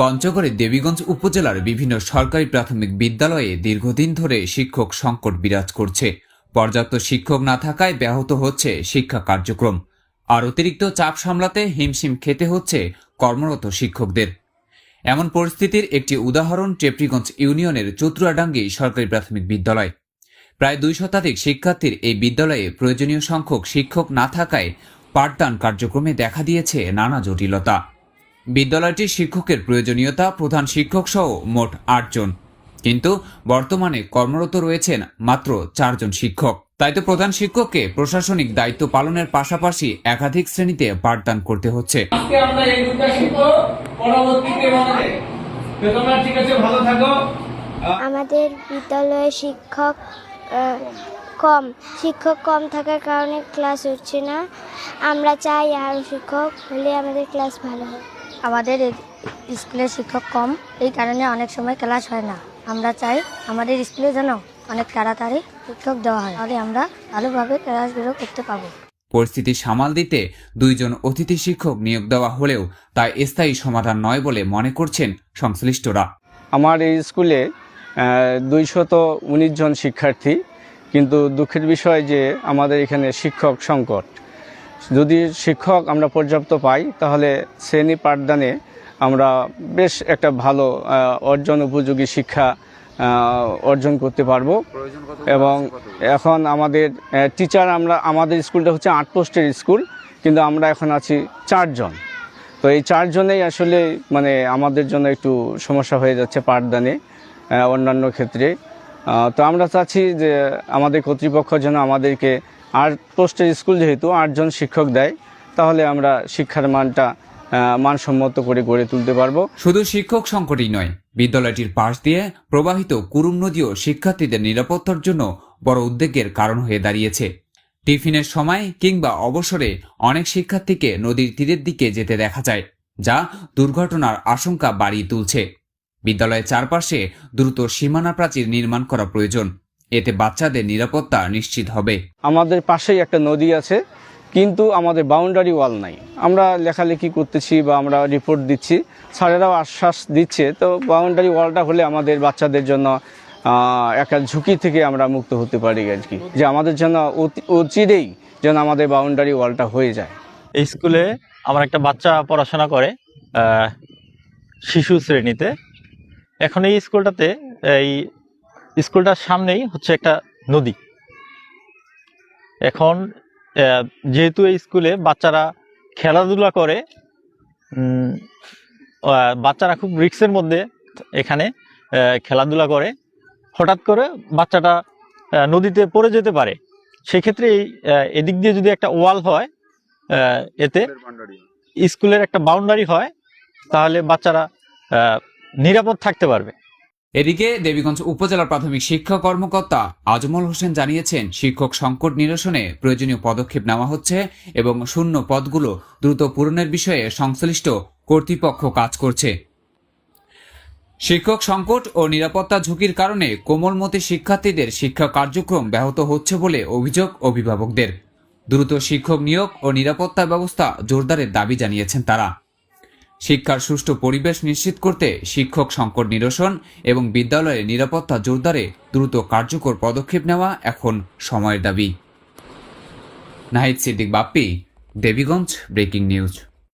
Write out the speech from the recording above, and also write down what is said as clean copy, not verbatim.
পঞ্চগড়ের দেবীগঞ্জ উপজেলার বিভিন্ন সরকারি প্রাথমিক বিদ্যালয়ে দীর্ঘদিন ধরে শিক্ষক সংকট বিরাজ করছে। পর্যাপ্ত শিক্ষক না থাকায় ব্যাহত হচ্ছে শিক্ষা কার্যক্রম, আর অতিরিক্ত চাপ সামলাতে হিমশিম খেতে হচ্ছে কর্মরত শিক্ষকদের। এমন পরিস্থিতির একটি উদাহরণ টেপরিগঞ্জ ইউনিয়নের চতুরাডাঙ্গি সরকারি প্রাথমিক বিদ্যালয়। প্রায় 2 শতাধিক শিক্ষার্থীর এই বিদ্যালয়ে প্রয়োজনীয় সংখ্যক শিক্ষক না থাকায় পাঠদান কার্যক্রমে দেখা দিয়েছে নানা জটিলতা। বিদ্যালয়টির শিক্ষকের প্রয়োজনীয়তা প্রধান শিক্ষক সহ মোট 8 জন, কিন্তু বর্তমানে কর্মরত রয়েছেন মাত্র 4 জন শিক্ষক। তাই তো প্রধান শিক্ষককে প্রশাসনিক দায়িত্ব পালনের পাশাপাশি একাধিক শ্রেণীতে পাঠদান করতে হচ্ছে। আমাদের বিদ্যালয়ে শিক্ষক কম থাকার কারণে ক্লাস হচ্ছে না। আমরা চাই আরও শিক্ষক হলে আমাদের ক্লাস ভালো হয়। আমাদের স্কুলে শিক্ষক কম, এই কারণে অনেক সময় ক্লাস হয় না। আমরা চাই আমাদের স্কুলে যেন অনেক তাড়াতাড়ি শিক্ষক দেওয়া হয়, তাহলে আমরা ভালোভাবে ক্লাসগুলো করতে পারবো। পরিস্থিতি সামাল দিতে 2 জন অতিথি শিক্ষক নিয়োগ দেওয়া হলেও তা স্থায়ী সমাধান নয় বলে মনে করছেন সংশ্লিষ্টরা। আমার এই স্কুলে 219 জন শিক্ষার্থী, কিন্তু দুঃখের বিষয় যে আমাদের এখানে শিক্ষক সংকট। যদি শিক্ষক আমরা পর্যাপ্ত পাই তাহলে শ্রেণী পাঠদানে আমরা বেশ একটা ভালো অর্জন উপযোগী শিক্ষা অর্জন করতে পারবো। এবং এখন আমাদের টিচার আমাদের স্কুলটা হচ্ছে 8 পোস্টের স্কুল, কিন্তু আমরা এখন আছি 4 জন। তো এই 4 জনেই আসলে আমাদের জন্য একটু সমস্যা হয়ে যাচ্ছে পাঠদানে অন্যান্য ক্ষেত্রে। তো আমরা চাচ্ছি যে আমাদের কর্তৃপক্ষ যেন আমাদেরকে 8 পোস্টের স্কুল যেহেতু 8 জন শিক্ষক দেয়, তাহলে আমরা শিক্ষার মানটা মানসম্মত করে গড়ে তুলতে পারবো। শুধু শিক্ষক সংকটই নয়, বিদ্যালয়টির পাশ দিয়ে প্রবাহিত কুরুম নদীও শিক্ষার্থীদের নিরাপত্তার জন্য বড় উদ্বেগের কারণ হয়ে দাঁড়িয়েছে। টিফিনের সময় কিংবা অবসরে অনেক শিক্ষার্থীকে নদীর তীরের দিকে যেতে দেখা যায়, যা দুর্ঘটনার আশঙ্কা বাড়িয়ে তুলছে। বিদ্যালয়ের চারপাশে দ্রুত সীমানা প্রাচীর নির্মাণ করা প্রয়োজন, এতে বাচ্চাদের নিরাপত্তা নিশ্চিত হবে। আমাদের পাশেই একটা নদী আছে, কিন্তু আমাদের বাউন্ডারি ওয়াল নাই। আমরা লেখালেখি করতেছি বা আমরা রিপোর্ট দিচ্ছি, স্যারেরাও আশ্বাস দিচ্ছে। তো বাউন্ডারি ওয়ালটা হলে আমাদের বাচ্চাদের জন্য একটা ঝুঁকি থেকে আমরা মুক্ত হতে পারি আর কি, যে আমাদের জন্য অচিরেই যেন আমাদের বাউন্ডারি ওয়ালটা হয়ে যায়। এই স্কুলে আমার একটা বাচ্চা পড়াশোনা করে শিশু শ্রেণীতে। এখন এই স্কুলটার সামনেই হচ্ছে একটা নদী। এখন যেহেতু এই স্কুলে বাচ্চারা খেলাধুলা করে, বাচ্চারা খুব রিস্কের মধ্যে এখানে খেলাধুলা করে, হঠাৎ করে বাচ্চাটা নদীতে পড়ে যেতে পারে। সেক্ষেত্রে এদিক দিয়ে যদি একটা ওয়াল হয়, এতে স্কুলের একটা বাউন্ডারি হয়, তাহলে বাচ্চারা নিরাপদ থাকতে পারবে। এদিকে দেবীগঞ্জ উপজেলা প্রাথমিক শিক্ষা কর্মকর্তা আজমল হোসেন জানিয়েছেন, শিক্ষক সংকট নিরসনে প্রয়োজনীয় পদক্ষেপ নেওয়া হচ্ছে এবং শূন্য পদগুলো দ্রুত পূরণের বিষয়ে সংশ্লিষ্ট কর্তৃপক্ষ কাজ করছে। শিক্ষক সংকট ও নিরাপত্তা ঝুঁকির কারণে কোমলমতি শিক্ষার্থীদের শিক্ষা কার্যক্রম ব্যাহত হচ্ছে বলে অভিযোগ অভিভাবকদের। দ্রুত শিক্ষক নিয়োগ ও নিরাপত্তা ব্যবস্থা জোরদারের দাবি জানিয়েছেন তারা। শিক্ষার সুষ্ঠু পরিবেশ নিশ্চিত করতে শিক্ষক সংকট নিরসন এবং বিদ্যালয়ে নিরাপত্তা জোরদারে দ্রুত কার্যকর পদক্ষেপ নেওয়া এখন সময়ের দাবি। Nahid Siddique Bappi, Debiganj, breaking news.